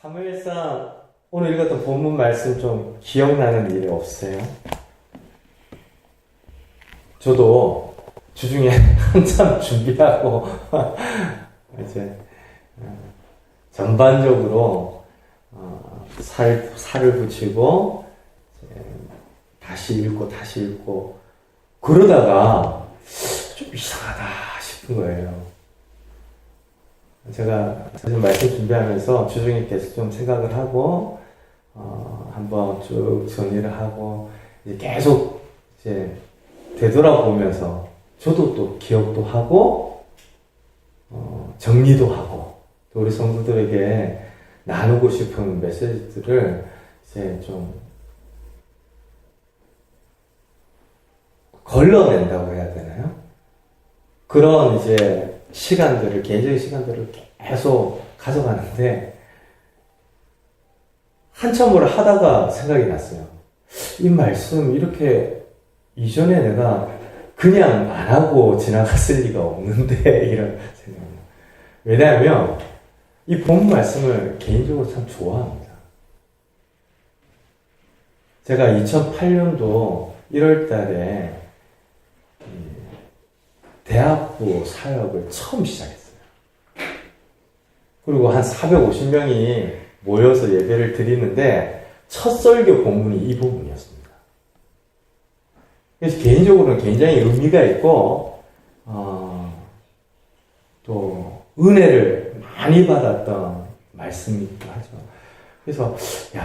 사무엘상 오늘 읽었던 본문 말씀 좀 기억나는 일이 없어요? 저도 주중에 한참 준비하고 이제 전반적으로 살을 붙이고 다시 읽고 그러다가 좀 이상하다 싶은 거예요. 제가 사실 말씀 준비하면서 주중에 계속 좀 생각을 하고 한번 쭉 정리를 하고 이제 계속 이제 되돌아보면서 저도 또 기억도 하고 정리도 하고 또 우리 성도들에게 나누고 싶은 메시지들을 이제 좀 걸러낸다고 해야 되나요? 그런 이제 시간들을, 개인적인 시간들을 계속 가져가는데 한참을 하다가 생각이 났어요. 이 말씀 이렇게 이전에 내가 그냥 안 하고 지나갔을 리가 없는데 이런 생각이. 왜냐하면 이 본 말씀을 개인적으로 참 좋아합니다. 제가 2008년도 1월 달에 대학부 사역을 처음 시작했어요. 그리고 한 450명이 모여서 예배를 드리는데 첫 설교 본문이 이 부분이었습니다. 그래서 개인적으로는 굉장히 의미가 있고 또 은혜를 많이 받았던 말씀이기도 하죠. 그래서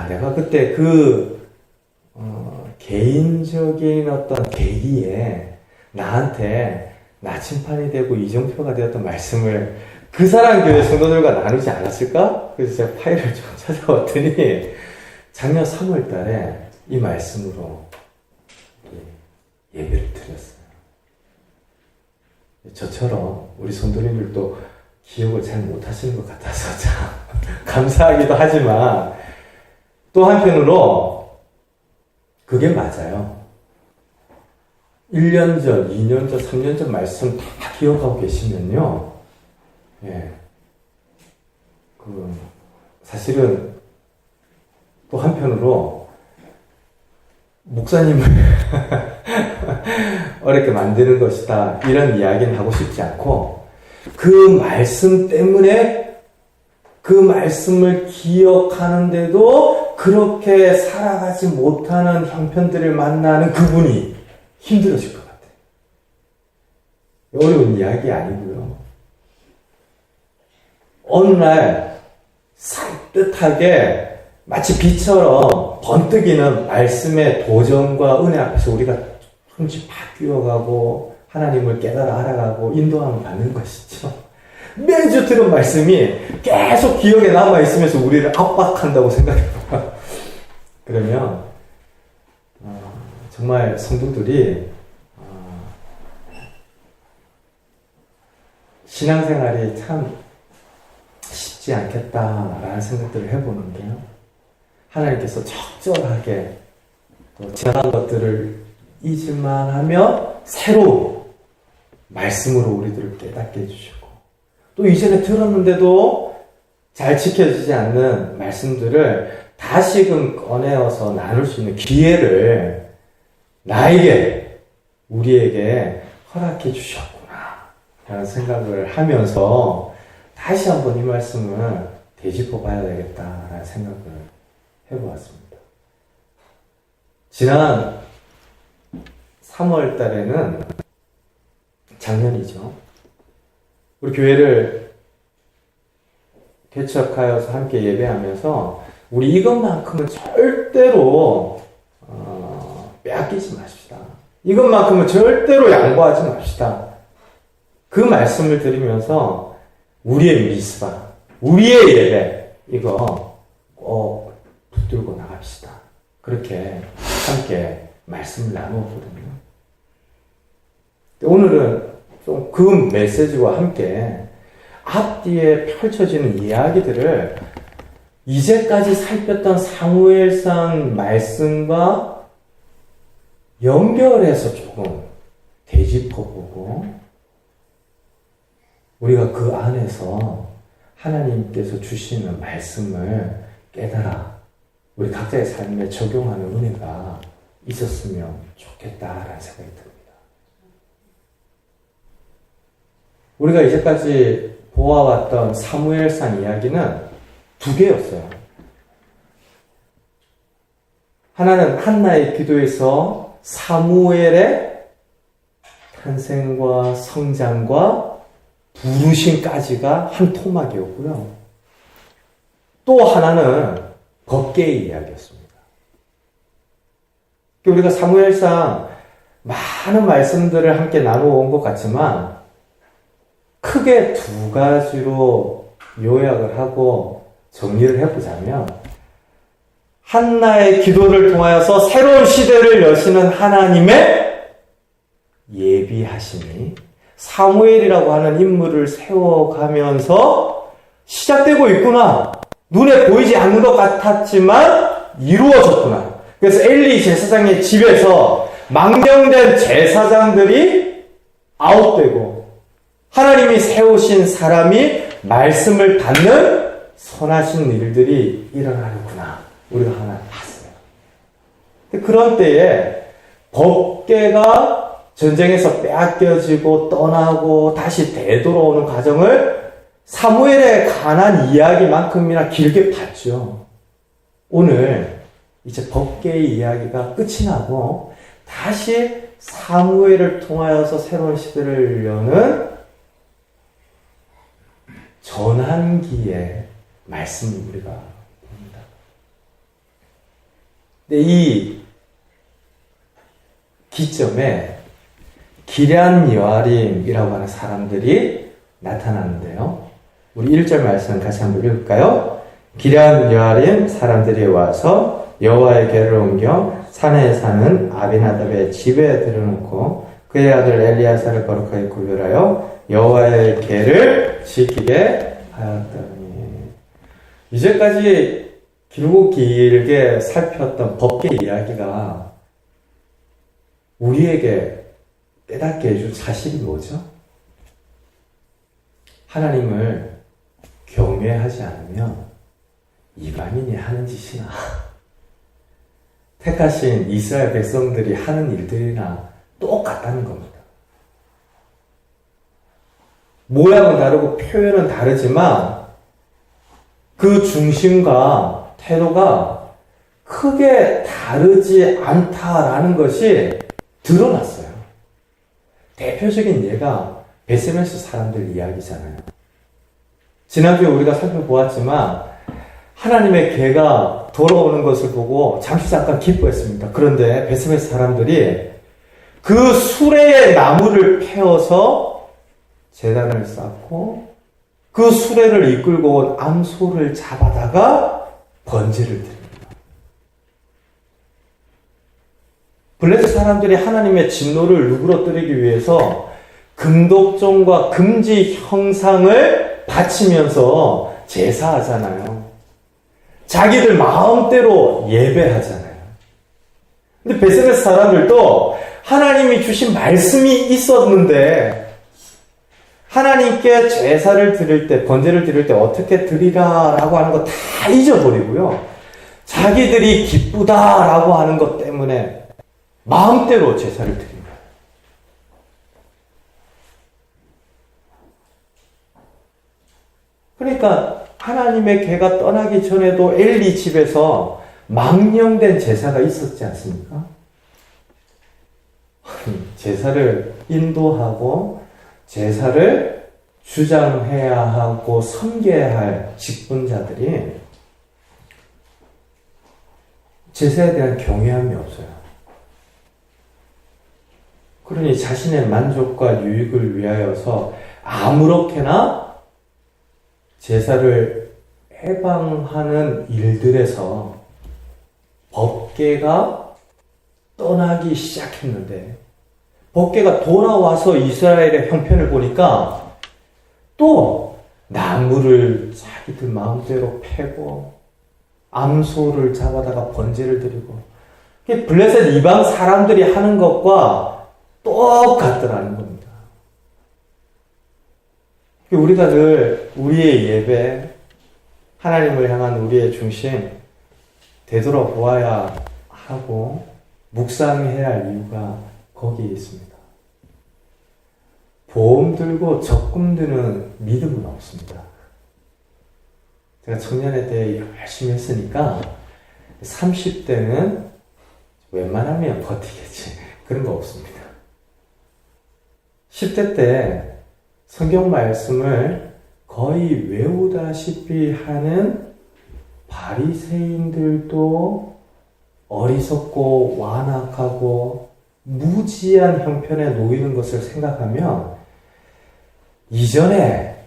내가 그때 개인적인 어떤 계기에 나한테 나침판이 되고 이정표가 되었던 말씀을 그 사랑 교회 성도들과 나누지 않았을까? 그래서 제가 파일을 좀 찾아봤더니 작년 3월 달에 이 말씀으로 예배를 드렸어요. 저처럼 우리 성도님들도 기억을 잘 못하시는 것 같아서 참 감사하기도 하지만 또 한편으로 그게 맞아요. 1년 전, 2년 전, 3년 전 말씀 다 기억하고 계시면요. 사실은 또 한편으로 목사님을 어렵게 만드는 것이다. 이런 이야기는 하고 싶지 않고 그 말씀 때문에 그 말씀을 기억하는데도 그렇게 살아가지 못하는 형편들을 만나는 그분이 힘들어질 것 같아요. 어려운 이야기 아니고요. 어느 날 산뜻하게 마치 비처럼 번뜩이는 말씀의 도전과 은혜 앞에서 우리가 조금씩 바뀌어가고 하나님을 깨달아 알아가고 인도함을 받는 것이죠. 매주 들은 말씀이 계속 기억에 남아있으면서 우리를 압박한다고 생각해봐요. 그러면 정말 성도들이 신앙생활이 참 쉽지 않겠다라는 생각들을 해보는 게요. 하나님께서 적절하게 또 지나간 것들을 잊을만 하며 새로운 말씀으로 우리들을 깨닫게 해주시고 또 이전에 들었는데도 잘 지켜지지 않는 말씀들을 다시금 꺼내어서 나눌 수 있는 기회를 나에게, 우리에게 허락해 주셨구나 라는 생각을 하면서 다시 한번 이 말씀을 되짚어 봐야 되겠다라는 생각을 해보았습니다. 지난 3월 달에는 작년이죠. 우리 교회를 개척하여서 함께 예배하면서 우리 이것만큼은 절대로 빼앗기지 마십시다. 이것만큼은 절대로 양보하지 맙시다. 그 말씀을 드리면서 우리의 미스바, 우리의 예배 이거 꼭 붙들고 나갑시다. 그렇게 함께 말씀을 나누었거든요. 오늘은 좀 그 메시지와 함께 앞뒤에 펼쳐지는 이야기들을 이제까지 살폈던 사무엘상 말씀과 연결해서 조금 되짚어보고 우리가 그 안에서 하나님께서 주시는 말씀을 깨달아 우리 각자의 삶에 적용하는 은혜가 있었으면 좋겠다라는 생각이 듭니다. 우리가 이제까지 보아왔던 사무엘상 이야기는 두 개였어요. 하나는 한나의 기도에서 사무엘의 탄생과 성장과 부르심까지가 한 토막이었고요. 또 하나는 법궤의 이야기였습니다. 우리가 사무엘상 많은 말씀들을 함께 나누어 온 것 같지만 크게 두 가지로 요약을 하고 정리를 해보자면 한나의 기도를 통하여서 새로운 시대를 여시는 하나님의 예비하심이 사무엘이라고 하는 인물을 세워가면서 시작되고 있구나. 눈에 보이지 않는 것 같았지만 이루어졌구나. 그래서 엘리 제사장의 집에서 망령된 제사장들이 아웃되고 하나님이 세우신 사람이 말씀을 받는 선하신 일들이 일어나는구나. 우리가 하나 봤어요. 그런 때에 법궤가 전쟁에서 빼앗겨지고 떠나고 다시 되돌아오는 과정을 사무엘에 관한 이야기만큼이나 길게 봤죠. 오늘 이제 법궤의 이야기가 끝이 나고 다시 사무엘을 통하여서 새로운 시대를 여는 전환기의 말씀을 우리가 봅니다. 근데 이 기점에 기럇 여아림이라고 하는 사람들이 나타나는데요. 우리 1절 말씀 같이 한번 읽을까요? 기럇 여아림 사람들이 와서 여호와의 궤를 옮겨 산에 사는 아비나답의 집에 들여놓고 그의 아들 엘리야사를 거룩하게 구별하여 여호와의 궤를 지키게 하였더니. 이제까지 길고 길게 살폈던 법궤 이야기가 우리에게 깨닫게 해준 사실이 뭐죠? 하나님을 경외하지 않으면 이방인이 하는 짓이나 택하신 이스라엘 백성들이 하는 일들이나 똑같다는 겁니다. 모양은 다르고 표현은 다르지만 그 중심과 태도가 크게 다르지 않다라는 것이 드러났어요. 대표적인 예가 베세메스 사람들 이야기잖아요. 지난주에 우리가 살펴보았지만 하나님의 궤가 돌아오는 것을 보고 잠깐 기뻐했습니다. 그런데 베세메스 사람들이 그 수레의 나무를 패어서 제단을 쌓고 그 수레를 이끌고 온 암소를 잡아다가 번제를 드립니다. 블레셋 사람들이 하나님의 진노를 누그러뜨리기 위해서 금독종과 금지 형상을 바치면서 제사하잖아요. 자기들 마음대로 예배하잖아요. 근데 베세메스 사람들도 하나님이 주신 말씀이 있었는데 하나님께 제사를 드릴 때, 번제를 드릴 때 어떻게 드리라라고 하는 거 다 잊어버리고요. 자기들이 기쁘다라고 하는 것 때문에 마음대로 제사를 드립니다. 그러니까 하나님의 궤가 떠나기 전에도 엘리 집에서 망령된 제사가 있었지 않습니까? 제사를 인도하고 제사를 주장해야 하고 섬겨야 할 직분자들이 제사에 대한 경외함이 없어요. 그러니 자신의 만족과 유익을 위하여서 아무렇게나 제사를 해방하는 일들에서 법궤가 떠나기 시작했는데 법궤가 돌아와서 이스라엘의 형편을 보니까 또 나무를 자기들 마음대로 패고 암소를 잡아다가 번제를 드리고 블레셋 이방 사람들이 하는 것과 똑같더라는 겁니다. 우리가 늘 우리의 예배, 하나님을 향한 우리의 중심 되돌아보아야 하고 묵상해야 할 이유가 거기에 있습니다. 보험 들고 적금 드는 믿음은 없습니다. 제가 청년에 대해 열심히 했으니까 30대는 웬만하면 버티겠지. 그런 거 없습니다. 10대 때 성경 말씀을 거의 외우다시피 하는 바리새인들도 어리석고 완악하고 무지한 형편에 놓이는 것을 생각하면 이전에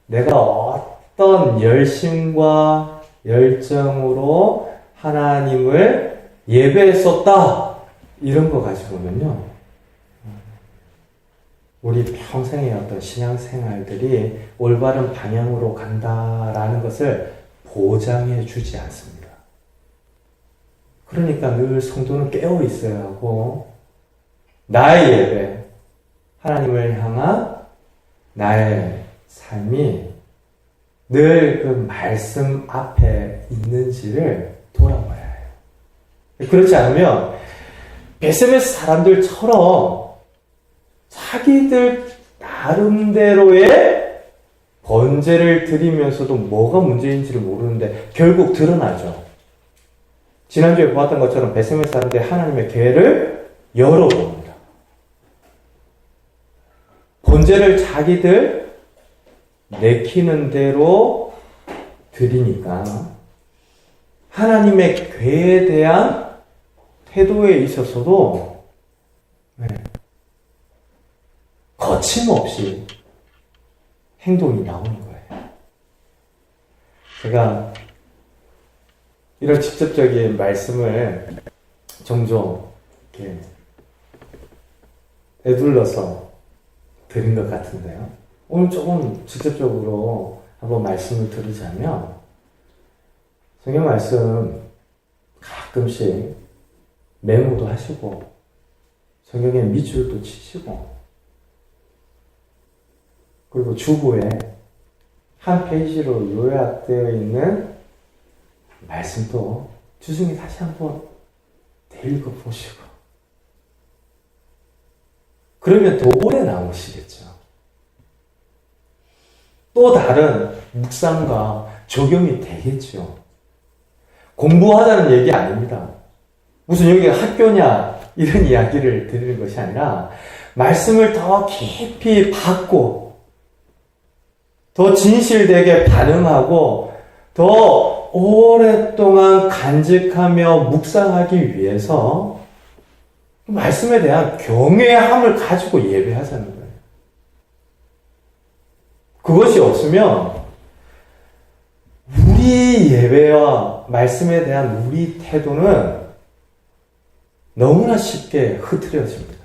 내가 어떤 열심과 열정으로 하나님을 예배했었다 이런 거 가지고 보면요, 우리 평생의 어떤 신앙생활들이 올바른 방향으로 간다라는 것을 보장해 주지 않습니다. 그러니까 늘 성도는 깨어 있어야 하고 나의 예배, 하나님을 향한 나의 삶이 늘 그 말씀 앞에 있는지를 돌아봐야 해요. 그렇지 않으면 베세메스 사람들처럼 자기들 나름대로의 번제를 드리면서도 뭐가 문제인지를 모르는데 결국 드러나죠. 지난주에 보았던 것처럼 베세메스 사람들이 하나님의 계획을 열어봅니다. 번제를 자기들 내키는 대로 드리니까 하나님의 괴에 대한 태도에 있어서도 거침없이 행동이 나오는 거예요. 제가 이런 직접적인 말씀을 종종 이렇게 에둘러서 드린 것 같은데요. 오늘 조금 직접적으로 한번 말씀을 드리자면, 성경 말씀 가끔씩 메모도 하시고 성경에 밑줄도 치시고, 그리고 주보에 한 페이지로 요약되어 있는 말씀도 주중에 다시 한번 읽어보시고, 그러면 더 오래 나오시겠죠. 또 다른 묵상과 적용이 되겠죠. 공부하자는 얘기 아닙니다. 무슨 여기가 학교냐 이런 이야기를 드리는 것이 아니라 말씀을 더 깊이 받고 더 진실되게 반응하고 더 오랫동안 간직하며 묵상하기 위해서 말씀에 대한 경외함을 가지고 예배하자는 거예요. 그것이 없으면 우리 예배와 말씀에 대한 우리 태도는 너무나 쉽게 흐트러집니다.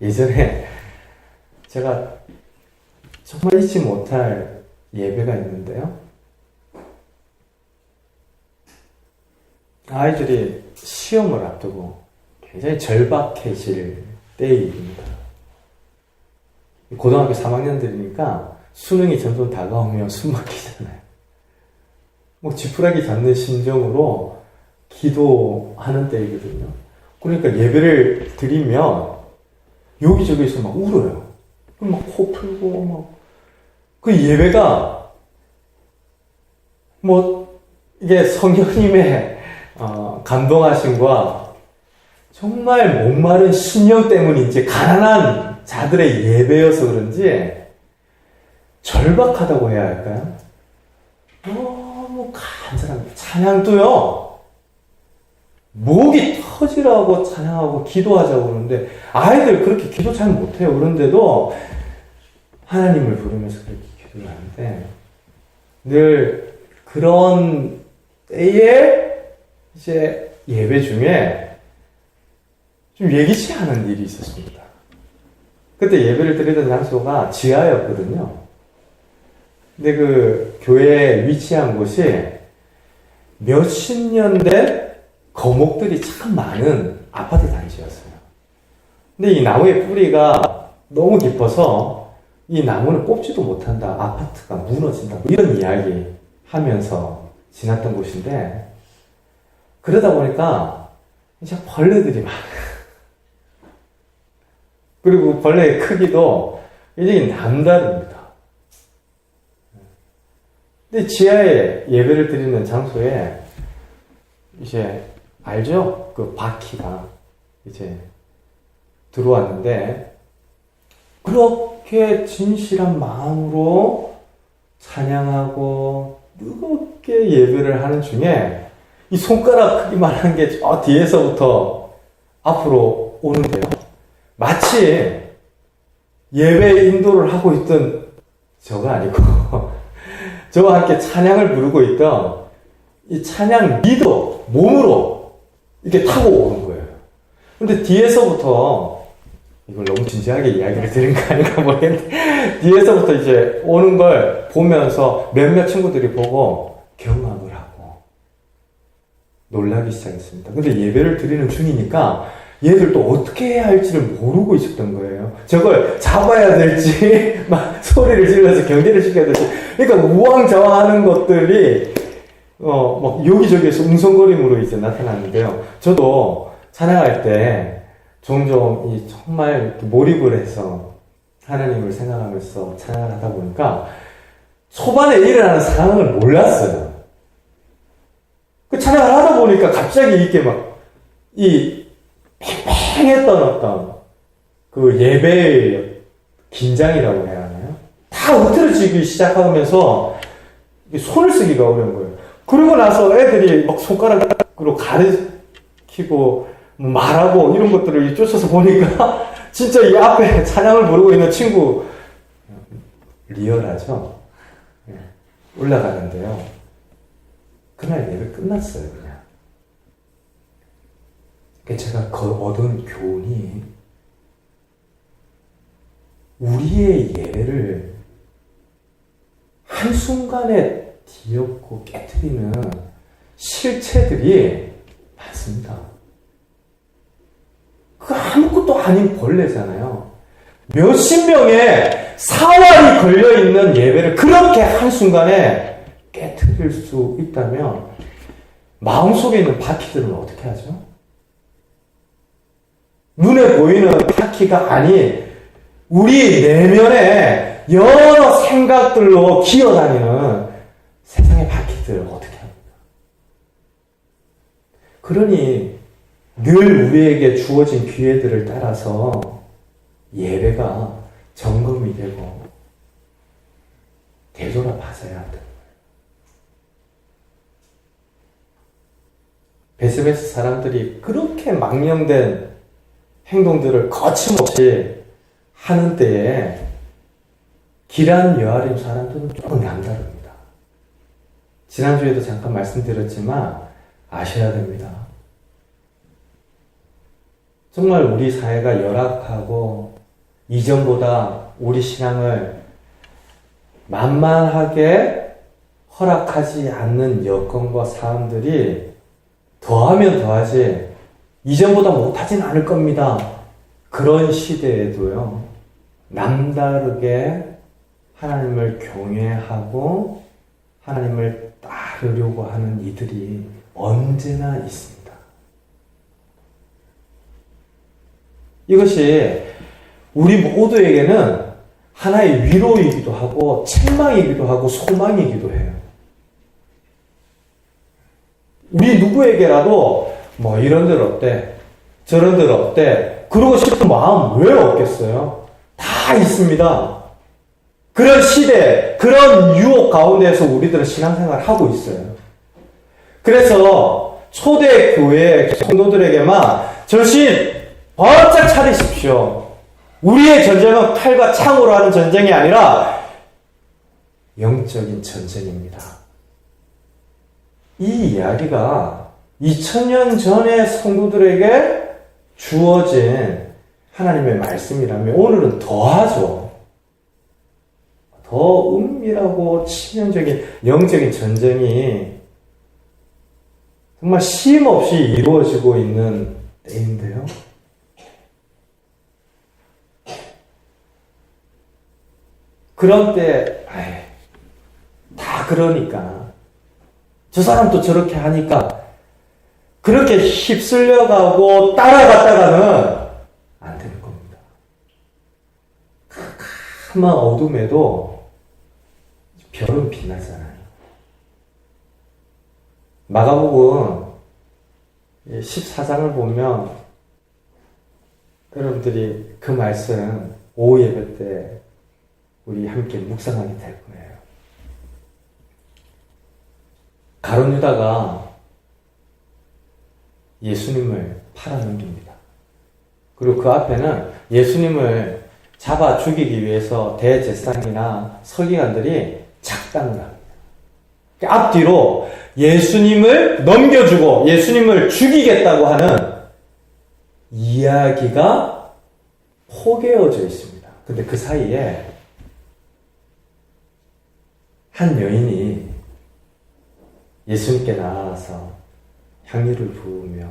예전에 제가 정말 잊지 못할 예배가 있는데요. 아이들이 시험을 앞두고 굉장히 절박해질 때의 일입니다. 고등학교 3학년들이니까 수능이 점점 다가오면 숨 막히잖아요. 뭐 지푸라기 잡는 심정으로 기도하는 때이거든요. 그러니까 예배를 드리면 여기저기서 막 울어요. 막 코 풀고 막. 그 예배가 뭐 이게 성령님의 감동하심과 정말 목마른 신령 때문인지 가난한 자들의 예배여서 그런지 절박하다고 해야 할까요? 너무 간절합니다. 찬양도요, 목이 터지라고 찬양하고 기도하자고 그러는데 아이들 그렇게 기도 잘 못해요. 그런데도 하나님을 부르면서 그렇게 기도를 하는데 늘 그런 때에 이제 예배 중에 좀 예기치 않은 일이 있었습니다. 그때 예배를 드리던 장소가 지하였거든요. 근데 그 교회에 위치한 곳이 몇십 년 된 거목들이 참 많은 아파트 단지였어요. 근데 이 나무의 뿌리가 너무 깊어서 이 나무는 뽑지도 못한다. 아파트가 무너진다. 뭐 이런 이야기 하면서 지났던 곳인데, 그러다 보니까 이제 벌레들이 많아요. 그리고 벌레의 크기도 굉장히 남다릅니다. 근데 지하에 예배를 드리는 장소에 이제 알죠? 그 바퀴가 이제 들어왔는데, 그렇게 진실한 마음으로 찬양하고 뜨겁게 예배를 하는 중에 이 손가락 크기만한 게 저 뒤에서부터 앞으로 오는데요. 마치 예배 인도를 하고 있던 저가 아니고 저와 함께 찬양을 부르고 있던 이 찬양 리더 몸으로 이렇게 타고 오는 거예요. 근데 뒤에서부터, 이걸 너무 진지하게 이야기를 드린 거 아닌가 모르겠는데, 뒤에서부터 이제 오는 걸 보면서 몇몇 친구들이 보고 경악을 하고 놀라기 시작했습니다. 근데 예배를 드리는 중이니까 얘들 또 어떻게 해야 할지를 모르고 있었던 거예요. 저걸 잡아야 될지, 막 소리를 질러서 경계를 시켜야 될지. 그러니까 우왕좌왕하는 것들이, 막 여기저기에서 웅성거림으로 이제 나타났는데요. 저도 찬양할 때 종종 정말 이렇게 몰입을 해서 하나님을 생각하면서 찬양을 하다 보니까 초반에 일어나는 상황을 몰랐어요. 그 찬양을 하다 보니까 갑자기 이게 막, 팽팽했던 어떤 그 예배의 긴장이라고 해야 하나요? 다 흐트러지기 시작하면서 손을 쓰기가 어려운 거예요. 그러고 나서 애들이 막 손가락으로 가리키고 말하고 이런 것들을 쫓아서 보니까 진짜 이 앞에 찬양을 부르고 있는 친구, 리얼하죠? 올라가는데요. 그날 예배 끝났어요, 그냥. 제가 얻은 교훈이, 우리의 예배를 한순간에 뒤엎고 깨트리는 실체들이 많습니다. 그 아무것도 아닌 벌레잖아요. 몇십 명의 사활이 걸려있는 예배를 그렇게 한순간에 깨트릴 수 있다면 마음속에 있는 바퀴들은 어떻게 하죠? 눈에 보이는 바퀴가 아닌 우리 내면에 여러 생각들로 기어다니는 세상의 바퀴들을 어떻게 합니까? 그러니 늘 우리에게 주어진 기회들을 따라서 예배가 점검이 되고 되돌아봐서야 한다는 거예요. 베스베스 사람들이 그렇게 망령된 행동들을 거침없이 하는 때에 기란 여아림 사람들은 조금 남다릅니다. 지난주에도 잠깐 말씀드렸지만 아셔야 됩니다. 정말 우리 사회가 열악하고 이전보다 우리 신앙을 만만하게 허락하지 않는 여건과 사람들이 더하면 더하지 이전보다 못하진 않을 겁니다. 그런 시대에도요, 남다르게 하나님을 경외하고 하나님을 따르려고 하는 이들이 언제나 있습니다. 이것이 우리 모두에게는 하나의 위로이기도 하고 책망이기도 하고 소망이기도 해요. 우리 누구에게라도 뭐 이런들 어때? 저런들 어때? 그러고 싶은 마음 왜 없겠어요? 다 있습니다. 그런 시대, 그런 유혹 가운데에서 우리들은 신앙생활을 하고 있어요. 그래서 초대 교회 성도들에게만 정신 바짝 차리십시오. 우리의 전쟁은 칼과 창으로 하는 전쟁이 아니라 영적인 전쟁입니다. 이 이야기가 2000년 전의 성도들에게 주어진 하나님의 말씀이라면 오늘은 더하죠. 더 은밀하고 치명적인 영적인 전쟁이 정말 쉼없이 이루어지고 있는 때인데요. 그런 때, 다 그러니까. 저 사람도 저렇게 하니까, 그렇게 휩쓸려가고 따라갔다가는 안 되는 겁니다. 캄캄한 어둠에도 별은 빛나잖아요. 마가복음 14장을 보면 여러분들이 그 말씀 오후 예배 때 우리 함께 묵상하게 될 거예요. 가룟 유다가 예수님을 팔아넘깁니다. 그리고 그 앞에는 예수님을 잡아 죽이기 위해서 대제사장이나 서기관들이 작당을 합니다. 앞뒤로 예수님을 넘겨주고 예수님을 죽이겠다고 하는 이야기가 포개어져 있습니다. 근데 그 사이에 한 여인이 예수님께 나아가서 향유를 부으며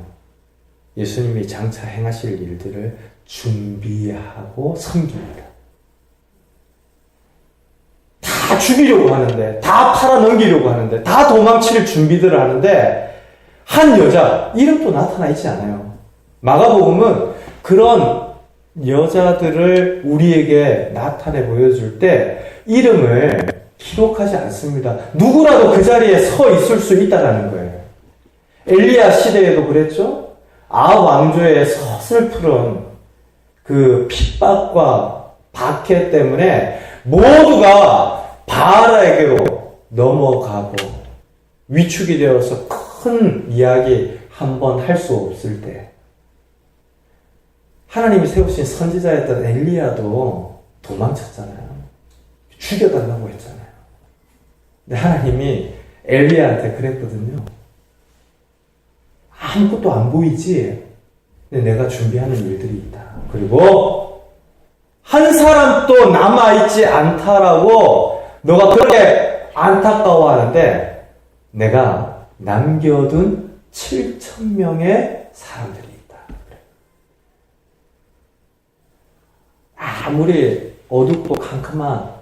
예수님이 장차 행하실 일들을 준비하고 섬깁니다. 다 죽이려고 하는데, 다 팔아넘기려고 하는데, 다 도망칠 준비들을 하는데 한 여자, 이름도 나타나 있지 않아요. 마가복음은 그런 여자들을 우리에게 나타내 보여줄 때 이름을 기록하지 않습니다. 누구라도 그 자리에 서 있을 수 있다는 거예요. 엘리야 시대에도 그랬죠? 아합 왕조의 서슬프른 그 핍박과 박해 때문에 모두가 바알에게로 넘어가고 위축이 되어서 큰 이야기 한번 할 수 없을 때 하나님이 세우신 선지자였던 엘리야도 도망쳤잖아요. 죽여달라고 했잖아요. 근데 하나님이 엘리야한테 그랬거든요. 아무것도 안 보이지? 근데 내가 준비하는 일들이 있다. 그리고 한 사람도 남아있지 않다라고 너가 그렇게 안타까워하는데 내가 남겨둔 7,000명의 사람들이 있다. 아무리 어둡고 캄캄한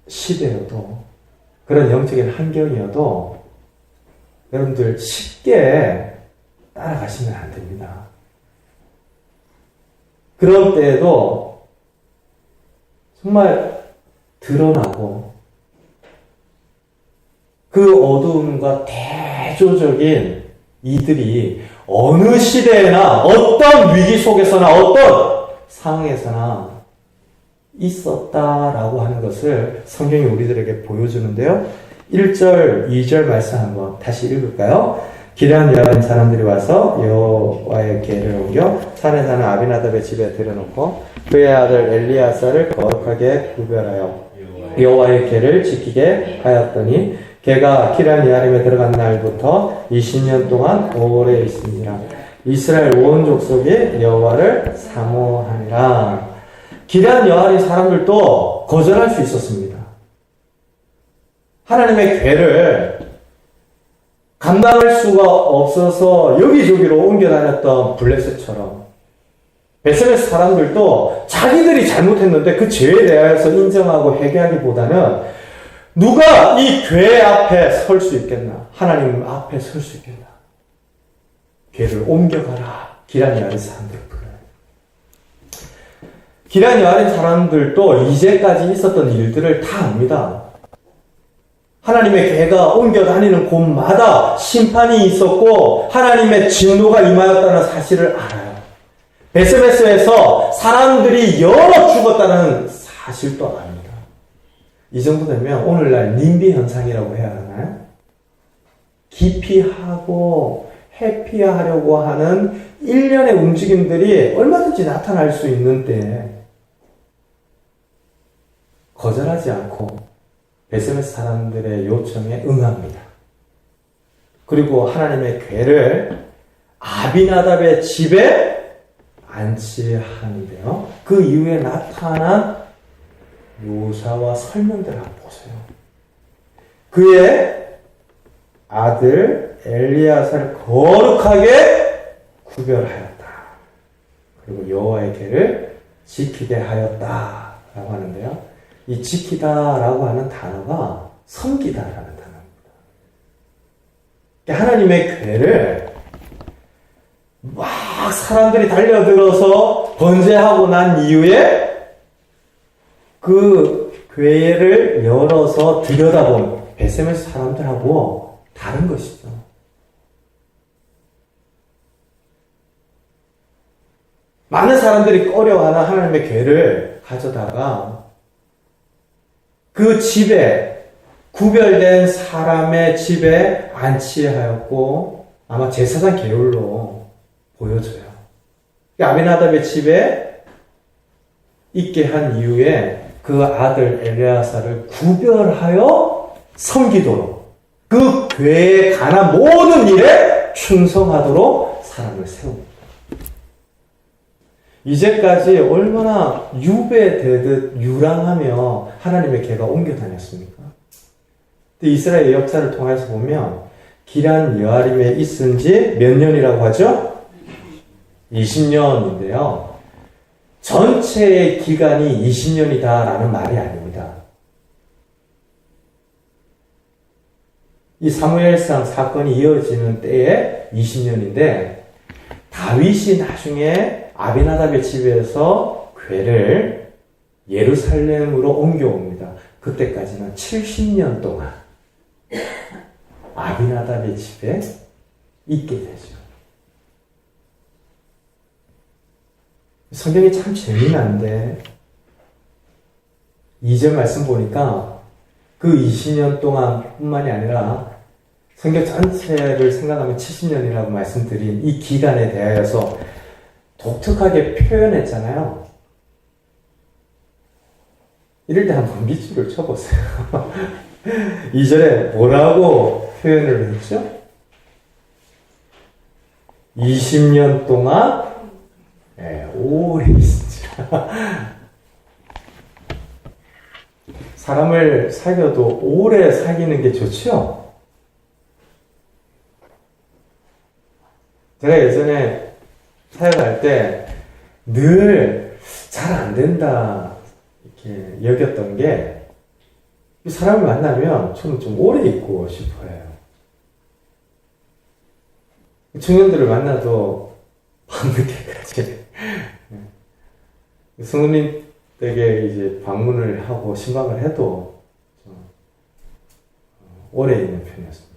시대여도 그런 영적인 환경이어도 여러분들 쉽게 따라가시면 안 됩니다. 그럴 때에도 정말 드러나고 그 어두움과 대조적인 이들이 어느 시대에나 어떤 위기 속에서나 어떤 상황에서나 있었다라고 하는 것을 성경이 우리들에게 보여주는데요. 1절, 2절 말씀 한번 다시 읽을까요? 기르한 여인 사람들이 와서 여호와의 궤를 옮겨 산에 사는 아비나답의 집에 들여놓고 그의 아들 엘리야사를 거룩하게 구별하여 여호와의 궤를 지키게 하였더니 걔가 기르한 여아림에 들어간 날부터 20년 동안 오래 있으니라. 이스라엘 온 족속이 여호와를 사모하니라. 기르한 여아림 사람들도 거절할 수 있었습니다. 하나님의 궤를 감당할 수가 없어서 여기저기로 옮겨다녔던 블레셋처럼 베세메스 사람들도 자기들이 잘못했는데 그 죄에 대해서 인정하고 회개하기보다는 누가 이 궤 앞에 설 수 있겠나? 하나님 앞에 설 수 있겠나? 궤를 옮겨가라. 기란 여아린 사람들 불러요. 기란 여아린 사람들도 이제까지 있었던 일들을 다 압니다. 하나님의 궤가 옮겨 다니는 곳마다 심판이 있었고 하나님의 진노가 임하였다는 사실을 알아요. 베스베스에서 사람들이 여러 죽었다는 사실도 압니다. 이 정도 되면 오늘날 님비 현상이라고 해야 하나요? 기피하고 회피하려고 하는 일련의 움직임들이 얼마든지 나타날 수 있는 때에 거절하지 않고 베스메스 사람들의 요청에 응합니다. 그리고 하나님의 궤를 아비나답의 집에 안치하는데요. 그 이후에 나타난 묘사와 설명들을 한번 보세요. 그의 아들 엘리야사를 거룩하게 구별하였다. 그리고 여호와의 궤를 지키게 하였다. 라고 하는데요. 이 지키다라고 하는 단어가 섬기다라는 단어입니다. 하나님의 궤를 막 사람들이 달려들어서 번제하고 난 이후에 그 궤를 열어서 들여다본 베세메 사람들하고 다른 것이죠. 많은 사람들이 꺼려하는 하나님의 궤를 가져다가 그 집에, 구별된 사람의 집에 안치하였고 아마 제사장 계율로 보여줘요. 아비나답의 집에 있게 한 이후에 그 아들 엘레아사를 구별하여 섬기도록, 그 궤에 관한 모든 일에 충성하도록 사람을 세웁니다. 이제까지 얼마나 유배되듯 유랑하며 하나님의 궤가 옮겨 다녔습니까? 이스라엘 역사를 통해서 보면 기란 여아림에 있은 지 몇 년이라고 하죠? 20년인데요. 전체의 기간이 20년이다라는 말이 아닙니다. 이 사무엘상 사건이 이어지는 때에 20년인데 다윗이 나중에 아비나답의 집에서 궤를 예루살렘으로 옮겨옵니다. 그때까지는 70년 동안 아비나답의 집에 있게 되죠. 성경이 참 재미난데 2절 말씀 보니까 그 20년 동안 뿐만이 아니라 성경 전체를 생각하면 70년이라고 말씀드린 이 기간에 대하여서 독특하게 표현했잖아요. 이럴 때 한번 밑줄을 쳐보세요. 2절에 뭐라고 표현을 했죠? 20년 동안 오래 있으리라. 사람을 사귀어도 오래 사귀는 게 좋죠? 제가 예전에 사역할 때 늘 잘 안 된다 이렇게 여겼던 게 이 사람을 만나면 저는 좀 오래 있고 싶어요. 청년들을 만나도 밤늦게까지 성도님 댁에 이제 방문을 하고 신방을 해도 좀 오래 있는 편이었습니다.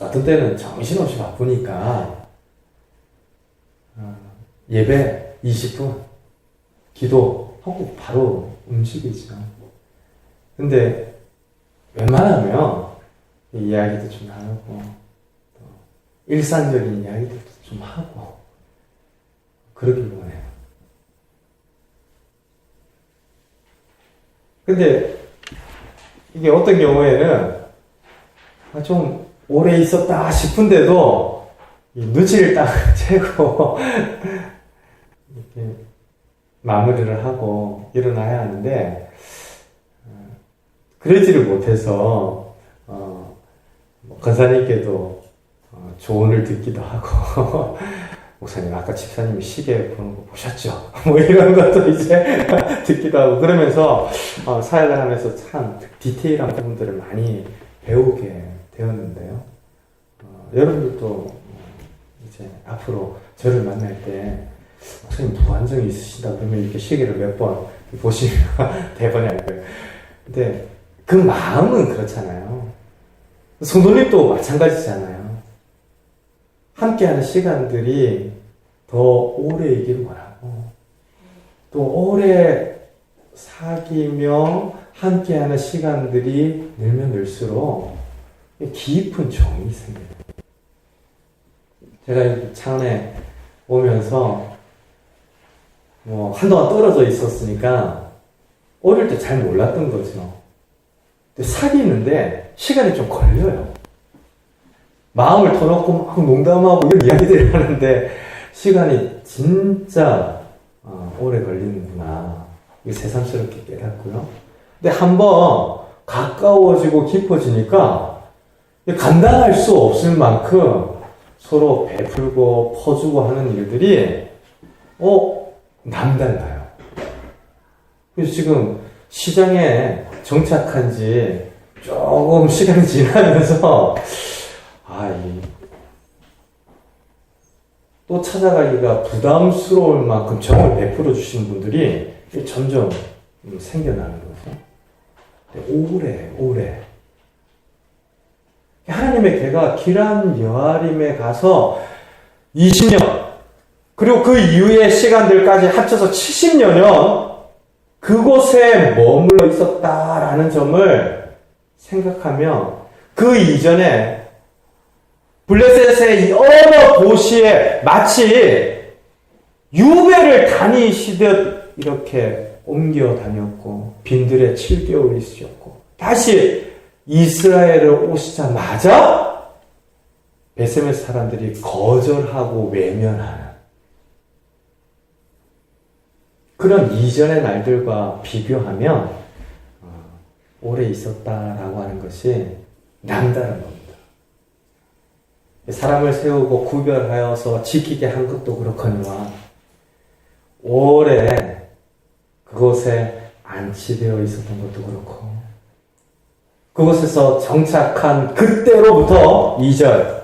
어떤 때는 정신없이 바쁘니까 예배 20분 기도하고 바로 움직이죠. 근데 웬만하면 이야기도 좀 나누고 또 일상적인 이야기들도 좀 하고 그러길 원해요. 근데 이게 어떤 경우에는 좀 오래 있었다 싶은데도 눈치를 딱 채고 이렇게 마무리를 하고 일어나야 하는데 그러지를 못해서 권사님께도 조언을 듣기도 하고 목사님 아까 집사님이 시계 보는 거 보셨죠? 뭐 이런 것도 이제 듣기도 하고 그러면서 사역을 하면서 참 디테일한 부분들을 많이 배우게 되었는데요. 여러분들도 이제 앞으로 저를 만날 때 목사님 부한정이 있으시다 그러면 이렇게 시계를 몇 번 보시면 대번이 알 거예요. 근데 그 마음은 그렇잖아요. 성도님도 마찬가지잖아요. 함께하는 시간들이 더 오래 있기를 원하고 또 오래 사귀며 함께하는 시간들이 늘면 늘수록 깊은 정이 생겨요. 제가 창원에 오면서 한동안 떨어져 있었으니까 어릴 때 잘 몰랐던 거죠. 근데 사귀는데 시간이 좀 걸려요. 마음을 터놓고 막 농담하고 이런 이야기들을 하는데 시간이 진짜 오래 걸리는구나. 이게 새삼스럽게 깨닫고요. 근데 한번 가까워지고 깊어지니까 감당할 수 없을 만큼 서로 베풀고 퍼주고 하는 일들이 남달라요. 그래서 지금 시장에 정착한 지 조금 시간이 지나면서, 또 찾아가기가 부담스러울 만큼 정을 베풀어 주시는 분들이 점점 생겨나는 거죠. 오래. 하나님의 개가 기란 여아림에 가서 20년, 그리고 그 이후의 시간들까지 합쳐서 70여년 그곳에 머물러 있었다라는 점을 생각하면 그 이전에 블레셋의 여러 도시에 마치 유배를 다니시듯 이렇게 옮겨 다녔고 빈들에 7개월 있으셨고 다시 이스라엘을 오시자마자 베세메 사람들이 거절하고 외면하는 그런 이전의 날들과 비교하면 오래 있었다라고 하는 것이 남다른 겁니다. 사람을 세우고 구별하여서 지키게 한 것도 그렇거니와 오래 그곳에 안치되어 있었던 것도 그렇고 그곳에서 정착한 그때로부터 2절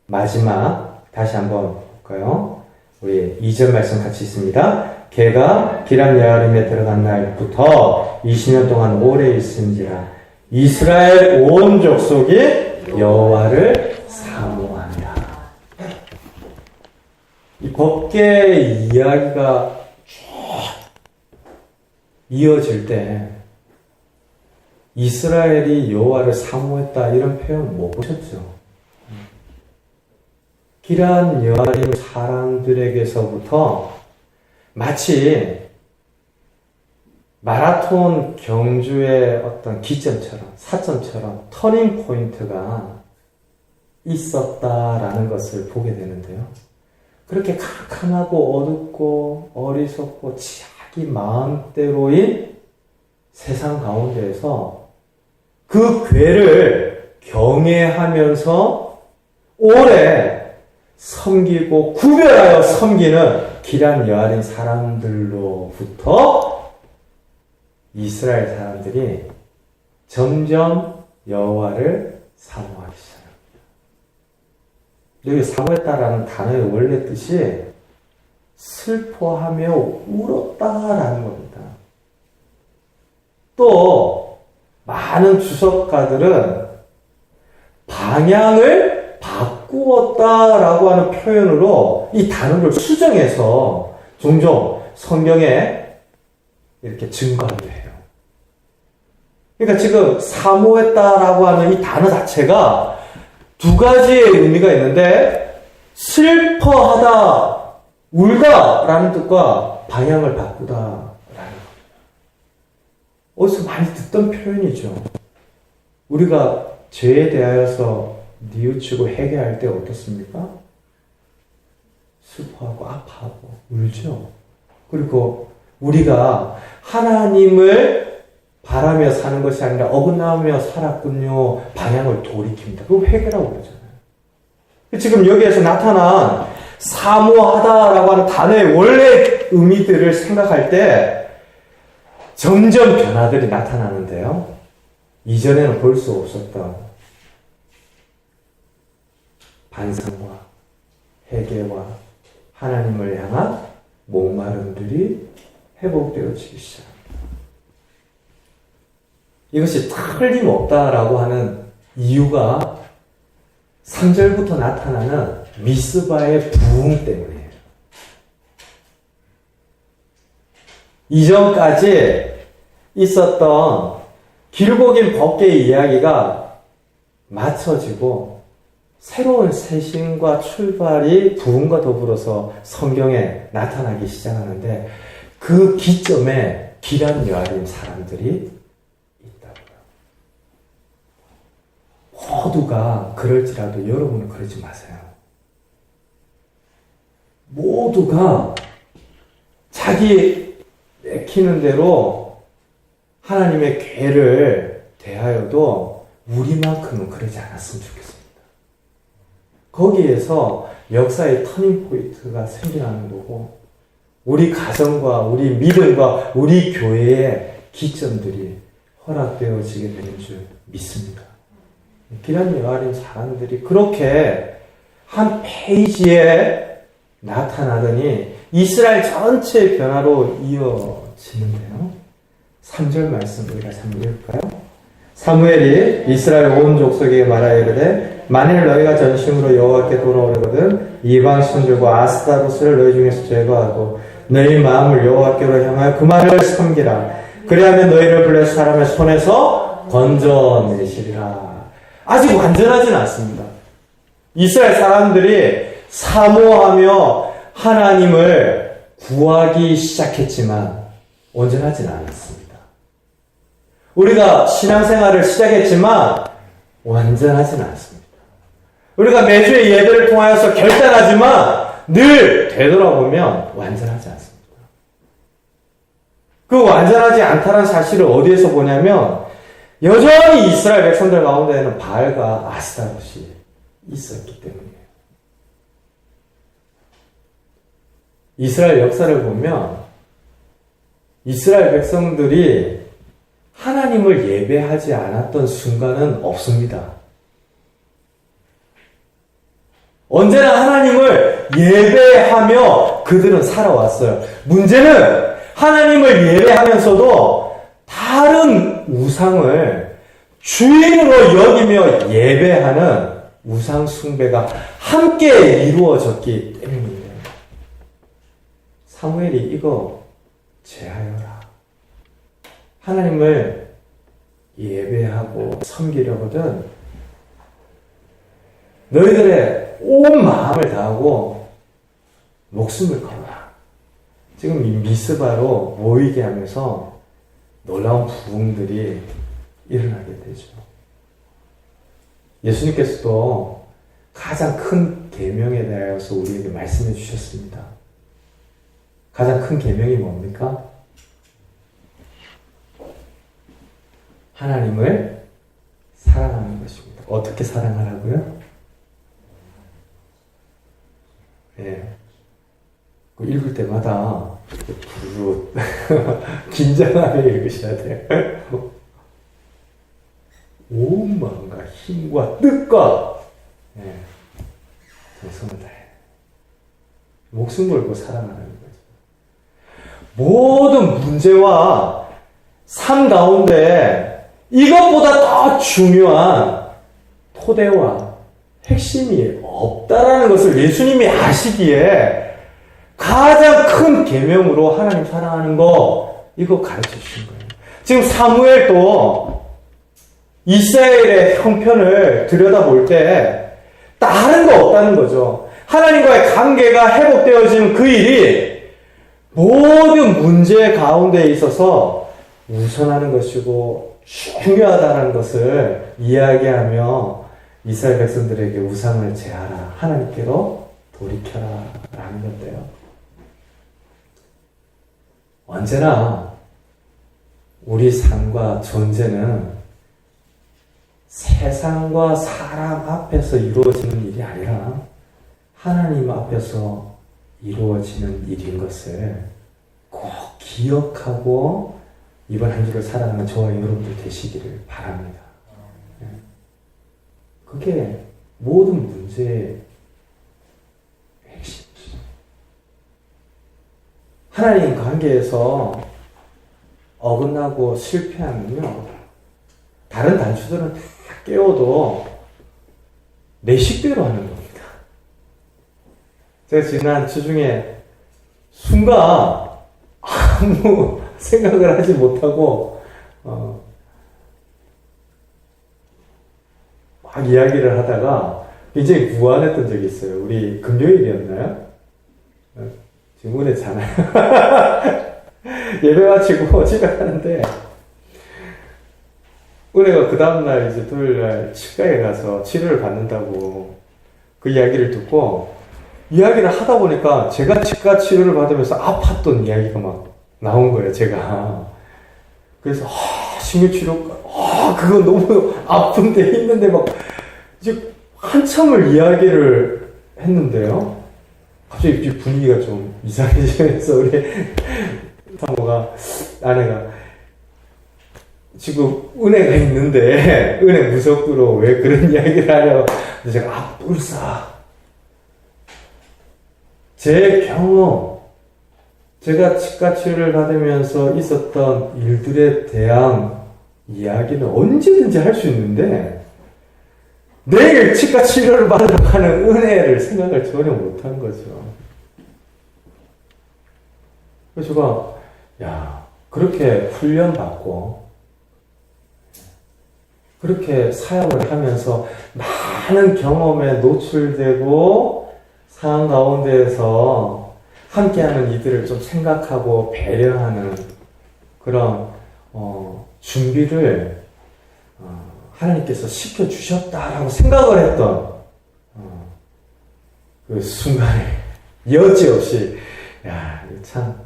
마지막 다시 한번 볼까요? 우리 2절 말씀 같이 있습니다. 개가 기란 여아림에 들어간 날부터 20년 동안 오래 있은지라 이스라엘 온 족속이 여호와를 사모한다. 이 법계의 이야기가 쭉 이어질 때 이스라엘이 여호와를 사모했다 이런 표현 못 보셨죠? 기란 여아림 사람들에게서부터 마치 마라톤 경주의 어떤 기점처럼 사점처럼 터닝 포인트가 있었다라는 것을 보게 되는데요. 그렇게 캄캄하고 어둡고 어리석고 자기 마음대로인 세상 가운데에서 그 괴를 경외하면서 오래 섬기고 구별하여 섬기는 기란 여아린 사람들로부터 이스라엘 사람들이 점점 여호와를 사모하기 시작합니다. 여기 사모했다라는 단어의 원래 뜻이 슬퍼하며 울었다라는 겁니다. 또 많은 주석가들은 방향을 바꾸었다라고 하는 표현으로 이 단어를 수정해서 종종 성경에 이렇게 증거하기도 해요. 그러니까 지금 사모했다라고 하는 이 단어 자체가 두 가지의 의미가 있는데 슬퍼하다, 울다라는 뜻과 방향을 바꾸다라는 겁니다. 어디서 많이 듣던 표현이죠. 우리가 죄에 대하여서 뉘우치고 회개할 때 어떻습니까? 슬퍼하고 아파하고 울죠. 그리고 우리가 하나님을 바라며 사는 것이 아니라 어긋나며 살았군요. 방향을 돌이킵니다. 그거 회개라고 그러잖아요. 지금 여기에서 나타난 사모하다라고 하는 단어의 원래 의미들을 생각할 때 점점 변화들이 나타나는데요. 이전에는 볼 수 없었던 반성과 회개와 하나님을 향한 목마름들이 회복되어지기 시작합니다. 이것이 틀림없다라고 하는 이유가 3절부터 나타나는 미스바의 부흥 때문이에요. 이전까지 있었던 길고 긴 법계의 이야기가 맞춰지고 새로운 새신과 출발이 부흥과 더불어서 성경에 나타나기 시작하는데 그 기점에 기란 여아림 사람들이 있다고요. 모두가 그럴지라도 여러분은 그러지 마세요. 모두가 자기 내키는 대로 하나님의 괴를 대하여도 우리만큼은 그러지 않았으면 좋겠습니다. 거기에서 역사의 터닝 포인트가 생겨나는 거고 우리 가정과 우리 믿음과 우리 교회의 기점들이 허락되어지게 되는 줄 믿습니다. 기란 여아림 사람들이 그렇게 한 페이지에 나타나더니 이스라엘 전체의 변화로 이어지는데요. 3절 말씀 우리가 한번 읽을까요? 사무엘이 이스라엘 온 족속에게 말하여 이르되 만일 너희가 전심으로 여호와께 돌아오려거든 이방 신들과 아스타로스를 너희 중에서 제거하고 너희 마음을 여호와께로 향하여 그만을 섬기라. 그리하면 너희를 블레셋 사람의 손에서 건져내시리라. 아직 완전하지는 않습니다. 이스라엘 사람들이 사모하며 하나님을 구하기 시작했지만 온전하지는 않았습니다. 우리가 신앙생활을 시작했지만 완전하지는 않습니다. 우리가 매주의 예배를 통하여서 결단하지만 늘 되돌아보면 완전하지 않습니다. 그 완전하지 않다는 사실을 어디에서 보냐면 여전히 이스라엘 백성들 가운데에는 바알과 아스타롯이 있었기 때문이에요. 이스라엘 역사를 보면 이스라엘 백성들이 하나님을 예배하지 않았던 순간은 없습니다. 언제나 하나님을 예배하며 그들은 살아왔어요. 문제는 하나님을 예배하면서도 다른 우상을 주인으로 여기며 예배하는 우상 숭배가 함께 이루어졌기 때문이에요. 사무엘이 이거 제하여라. 하나님을 예배하고 섬기려거든 너희들의 온 마음을 다하고 목숨을 걸어라. 지금 이 미스바로 모이게 하면서 놀라운 부흥들이 일어나게 되죠. 예수님께서도 가장 큰 계명에 대하여서 우리에게 말씀해 주셨습니다. 가장 큰 계명이 뭡니까? 하나님을 사랑하는 것입니다. 어떻게 사랑하라고요? 예. 읽을 때마다 부르르 긴장하며 읽으셔야 돼요. 온 마음과 힘과 뜻과 정성을 다해 목숨 걸고 사랑하는 거죠. 모든 문제와 삶 가운데 이것보다 더 중요한 토대와 핵심이 없다라는 것을 예수님이 아시기에 가장 큰 계명으로 하나님 사랑하는 거 이거 가르쳐 주신 거예요. 지금 사무엘도 이스라엘의 형편을 들여다볼 때 다른 거 없다는 거죠. 하나님과의 관계가 회복되어지는 그 일이 모든 문제 가운데 있어서 우선하는 것이고 중요하다는 것을 이야기하며 이스라엘 백성들에게 우상을 제하라. 하나님께로 돌이켜라. 라는 건데요. 언제나 우리 삶과 존재는 세상과 사람 앞에서 이루어지는 일이 아니라 하나님 앞에서 이루어지는 일인 것을 꼭 기억하고 이번 한 주를 살아가는 저와 여러분들 되시기를 바랍니다. 그게 모든 문제의 핵심이죠. 하나님 관계에서 어긋나고 실패하면요, 다른 단추들은 다 깨워도 내 식대로 하는 겁니다. 제가 지난 주 중에 순간 아무 생각을 하지 못하고 막 이야기를 하다가 굉장히 무안했던 적이 있어요. 우리 금요일이었나요? 지금 은혜잖아요. 예배 마치고 집에 가는데 은혜가 그 다음날 이제 토요일날 치과에 가서 치료를 받는다고 그 이야기를 듣고 이야기를 하다 보니까 제가 치과 치료를 받으면서 아팠던 이야기가 막 나온 거예요, 제가. 그래서 신경치료 그거 너무 아픈데 했는데 막 이제 한참을 이야기를 했는데요. 갑자기 분위기가 좀 이상해지면서 우리 사모가, 아내가 지금 은혜가 있는데 은혜 무섭구로 왜 그런 이야기를 하냐고. 그래서 제가 불사 제 경험, 제가 치과 치료를 받으면서 있었던 일들에 대한 이야기는 언제든지 할 수 있는데 내일 치과 치료를 받으러 가는 은혜를 생각을 전혀 못한 거죠. 그래서 제가 그렇게 훈련받고 그렇게 사역을 하면서 많은 경험에 노출되고 상황 가운데에서 함께하는 이들을 좀 생각하고 배려하는 그런 준비를 하나님께서 시켜주셨다라고 생각을 했던 그 순간에 여지없이 참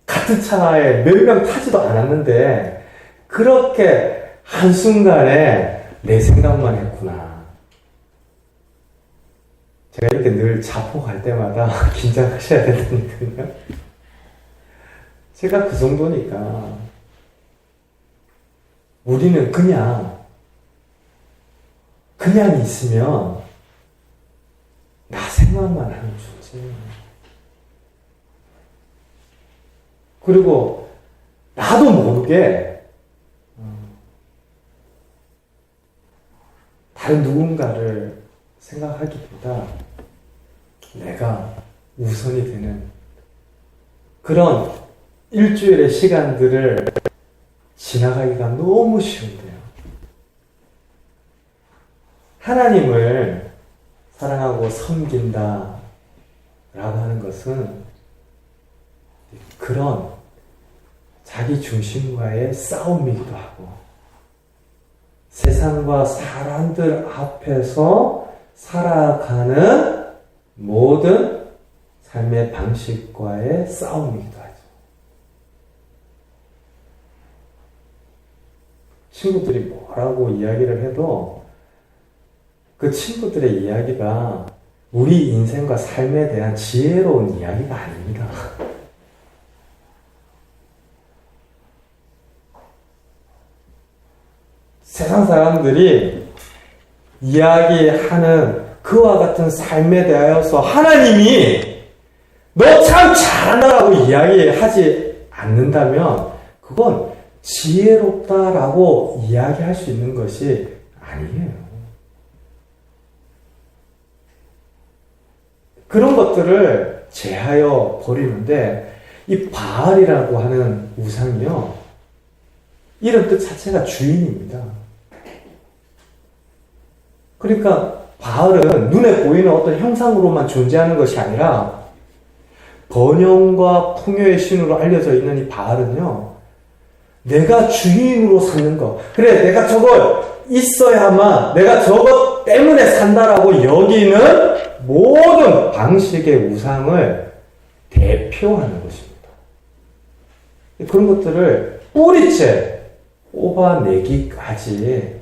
같은 차에 몇 명 타지도 않았는데 그렇게 한순간에 내 생각만 했구나. 제가 이렇게 늘 자포갈 때마다 긴장하셔야 된다니까요. 제가 그 정도니까 우리는 그냥 있으면 나 생각만 하는 존재. 그리고 나도 모르게 다른 누군가를 생각하기보다 내가 우선이 되는 그런 일주일의 시간들을 지나가기가 너무 쉬운데요. 하나님을 사랑하고 섬긴다 라고 하는 것은 그런 자기 중심과의 싸움이기도 하고 세상과 사람들 앞에서 살아가는 모든 삶의 방식과의 싸움이기도 하죠. 친구들이 뭐라고 이야기를 해도 그 친구들의 이야기가 우리 인생과 삶에 대한 지혜로운 이야기가 아닙니다. 세상 사람들이 이야기하는 그와 같은 삶에 대하여서 하나님이 너 참 잘한다라고 이야기하지 않는다면 그건 지혜롭다라고 이야기할 수 있는 것이 아니에요. 그런 것들을 제하여 버리는데 이 바알이라고 하는 우상이요. 이름 뜻 자체가 주인입니다. 그러니까 바알은 눈에 보이는 어떤 형상으로만 존재하는 것이 아니라 번영과 풍요의 신으로 알려져 있는 이 바알은요. 내가 주인으로 사는 것. 그래 내가 저걸 있어야만 내가 저것 때문에 산다라고 여기는 모든 방식의 우상을 대표하는 것입니다. 그런 것들을 뿌리째 뽑아내기까지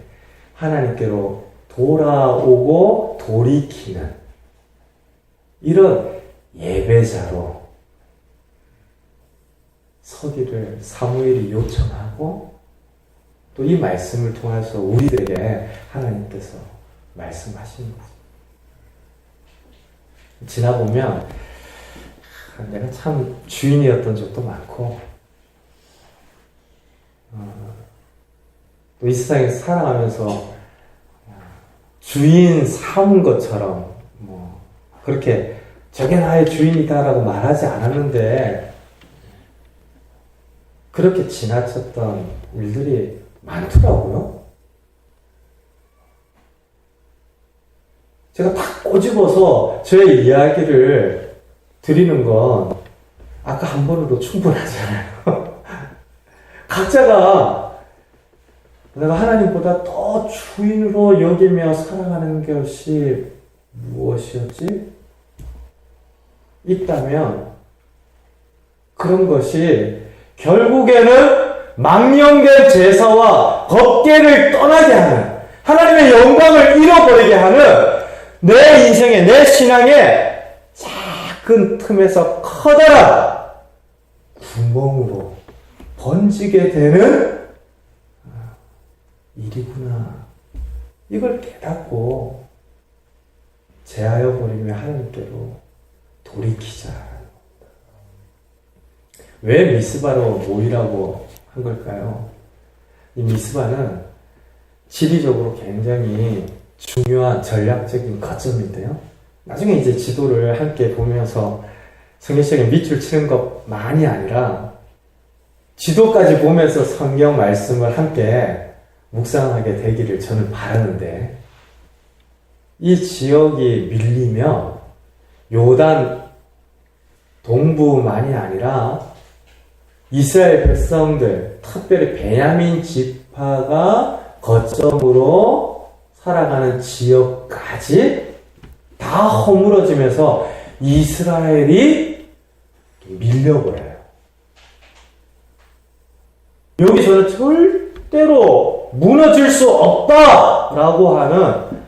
하나님께로 돌아오고 돌이키는 이런 예배자로 서기를 사무엘이 요청하고 또 이 말씀을 통해서 우리들에게 하나님께서 말씀하시는 거죠. 지나보면 내가 참 주인이었던 적도 많고 또 이 세상에 살아가면서 주인 삼은 것처럼 그렇게 저게 나의 주인이다라고 말하지 않았는데 그렇게 지나쳤던 일들이 많더라고요. 제가 딱 꼬집어서 저의 이야기를 드리는 건 아까 한 번으로 충분하잖아요. 각자가 내가 하나님보다 더 주인으로 여기며 살아가는 것이 무엇이었지? 있다면 그런 것이 결국에는 망령된 제사와 법궤를 떠나게 하는 하나님의 영광을 잃어버리게 하는 내 인생에 내 신앙에 작은 틈에서 커다란 구멍으로 번지게 되는 일이구나. 이걸 깨닫고 제하여 버리며 하나님께로 돌이키자. 왜 미스바로 모이라고 한 걸까요? 이 미스바는 지리적으로 굉장히 중요한 전략적인 거점인데요. 나중에 이제 지도를 함께 보면서 성경적인 밑줄 치는 것만이 아니라 지도까지 보면서 성경 말씀을 함께 묵상하게 되기를 저는 바라는데, 이 지역이 밀리면 요단 동부만이 아니라 이스라엘 백성들, 특별히 베냐민 지파가 거점으로 살아가는 지역까지 다 허물어지면서 이스라엘이 밀려버려요. 여기서는 절대로 무너질 수 없다라고 하는,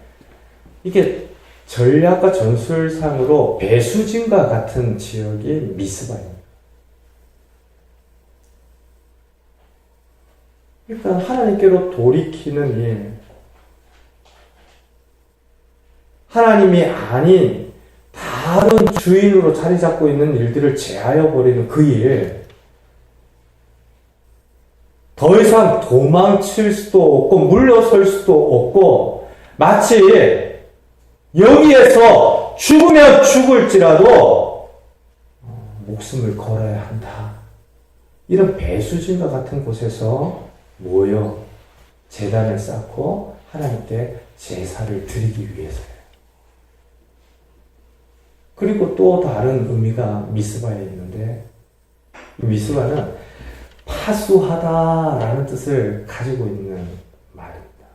이게 전략과 전술상으로 배수진과 같은 지역이 미스바입니다. 그러니까 하나님께로 돌이키는 일, 하나님이 아닌 다른 주인으로 자리 잡고 있는 일들을 제하여 버리는 그 일, 더 이상 도망칠 수도 없고 물러설 수도 없고, 마치 여기에서 죽으면 죽을지라도 목숨을 걸어야 한다, 이런 배수진과 같은 곳에서 모여 제단을 쌓고 하나님께 제사를 드리기 위해서예요. 그리고 또 다른 의미가 미스바에 있는데, 미스바는 파수하다라는 뜻을 가지고 있는 말입니다.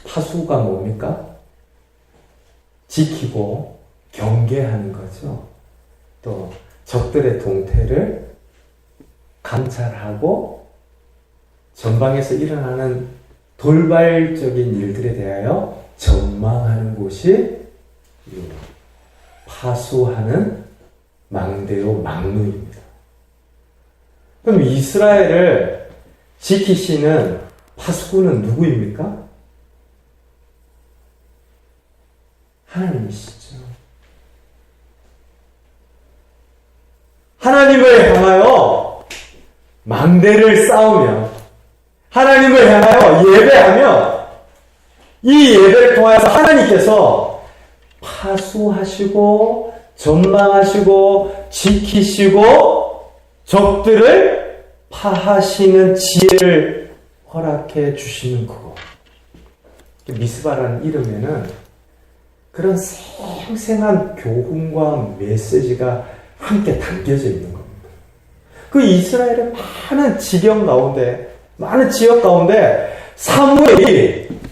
파수가 뭡니까? 지키고 경계하는 거죠. 또 적들의 동태를 감찰하고 전방에서 일어나는 돌발적인 일들에 대하여 전망하는 곳이 파수하는 망대요 망루입니다. 그럼 이스라엘을 지키시는 파수꾼은 누구입니까? 하나님이시죠. 하나님을 향하여 망대를 쌓으며 하나님을 향하여 예배하며 이 예배를 통해서 하나님께서 파수하시고 전망하시고 지키시고 적들을 파하시는 지혜를 허락해 주시는 그곳. 미스바라는 이름에는 그런 생생한 교훈과 메시지가 함께 담겨져 있는 겁니다. 그 이스라엘의 많은 지경 가운데, 많은 지역 가운데 사무엘이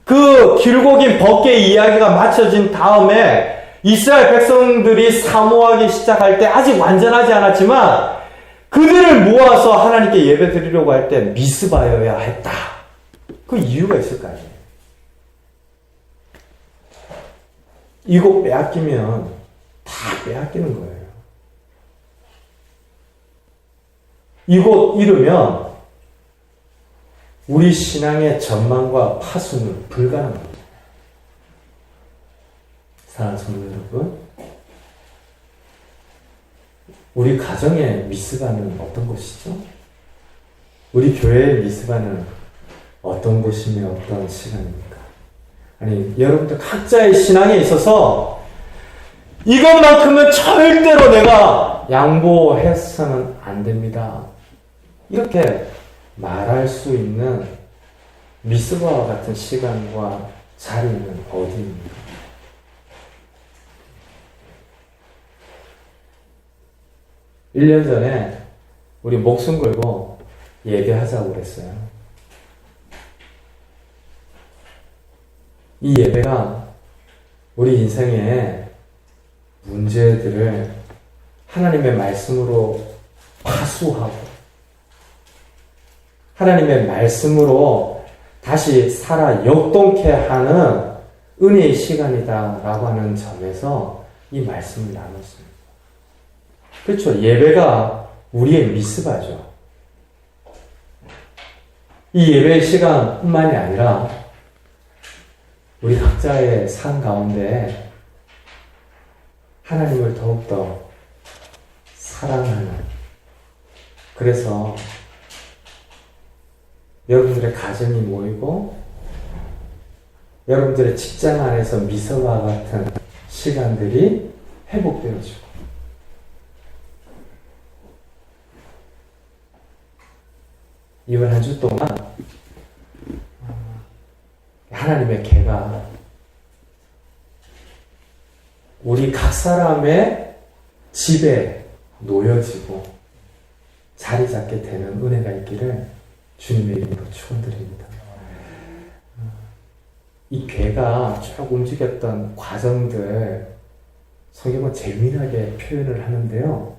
그 길고 긴 법궤 이야기가 마쳐진 다음에 이스라엘 백성들이 사모하기 시작할 때 아직 완전하지 않았지만 그들을 모아서 하나님께 예배 드리려고 할 때 미스바여야 했다. 그 이유가 있을 거 아니에요. 이곳 빼앗기면 다 빼앗기는 거예요. 이곳 잃으면 우리 신앙의 전망과 파수는 불가능합니다. 사랑하는 성도 여러분, 우리 가정의 미스바는 어떤 곳이죠? 우리 교회의 미스바는 어떤 곳이며 어떤 시간입니까? 아니, 여러분들 각자의 신앙에 있어서 이것만큼은 절대로 내가 양보해서는 안 됩니다, 이렇게 말할 수 있는 미스바와 같은 시간과 자리는 어디입니까? 일 년 전에 우리 목숨 걸고 예배하자고 그랬어요. 이 예배가 우리 인생의 문제들을 하나님의 말씀으로 파수하고 하나님의 말씀으로 다시 살아 역동케 하는 은혜의 시간이다라고 하는 점에서 이 이 말씀을 나눴습니다. 그렇죠. 예배가 우리의 미스바죠. 이 예배 시간뿐만이 아니라 우리 각자의 삶 가운데 하나님을 더욱더 사랑하는, 그래서 여러분들의 가정이 모이고 여러분들의 직장 안에서 미소와 같은 시간들이 회복되어지고, 이번 한 주 동안 하나님의 계가 우리 각 사람의 집에 놓여지고 자리 잡게 되는 은혜가 있기를 주님의 이름으로 축원드립니다. 이 괴가 쭉 움직였던 과정들 성경은 재미나게 표현을 하는데요.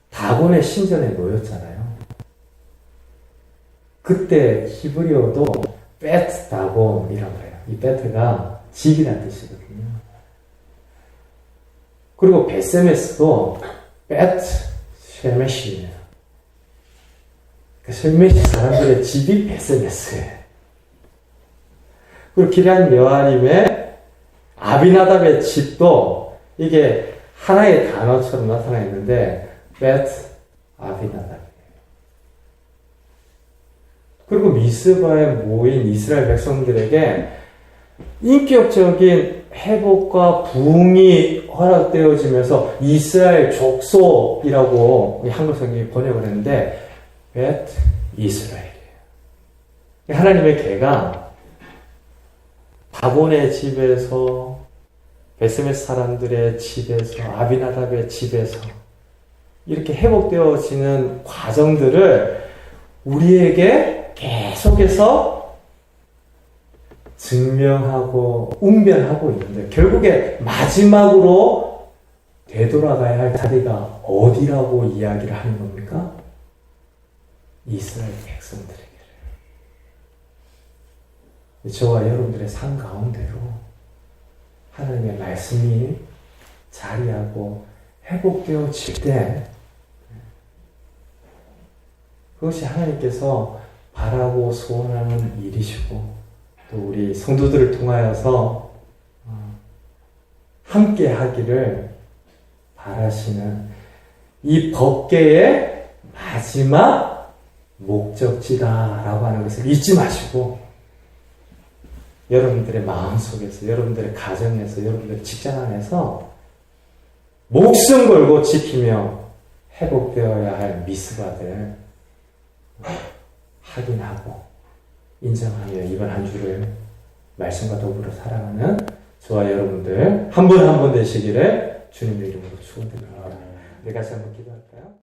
다곤의 신전에 놓였잖아요. 그때 히브리어도 베트 다곤이라고 해요. 이 베트가 집이라는 뜻이거든요. 그리고 베세메스도 베트 쉐메시예요. 쉐메시 사람들의 집이 베세메스예요. 그리고 기럇 여아림의 아비나답의 집도 이게 하나의 단어처럼 나타나 있는데 베트 아비나답. 그리고 미스바에 모인 이스라엘 백성들에게 인격적인 회복과 부흥이 허락되어지면서 이스라엘 족속이라고 한글 성경이 번역을 했는데 벳 이스라엘이에요. 하나님의 계가 다곤의 집에서, 베스메스 사람들의 집에서, 아비나답의 집에서 이렇게 회복되어지는 과정들을 우리에게 계속해서 증명하고 웅변하고 있는데, 결국에 마지막으로 되돌아가야 할 자리가 어디라고 이야기를 하는 겁니까? 이스라엘 백성들에게. 저와 여러분들의 삶 가운데로 하나님의 말씀이 자리하고 회복되어질 때 그것이 하나님께서 바라고 소원하는 일이시고, 또 우리 성도들을 통하여서 함께 하기를 바라시는 이 법궤의 마지막 목적지다라고 하는 것을 잊지 마시고, 여러분들의 마음속에서, 여러분들의 가정에서, 여러분들의 직장 안에서 목숨 걸고 지키며 회복되어야 할 미스바들 확인하고 인정하며 이번 한 주를 말씀과 더불어 살아가는 저와 여러분들 한 분 한 분 되시기를 주님의 이름으로 축원드립니다. 우리 같이 한번 기도할까요?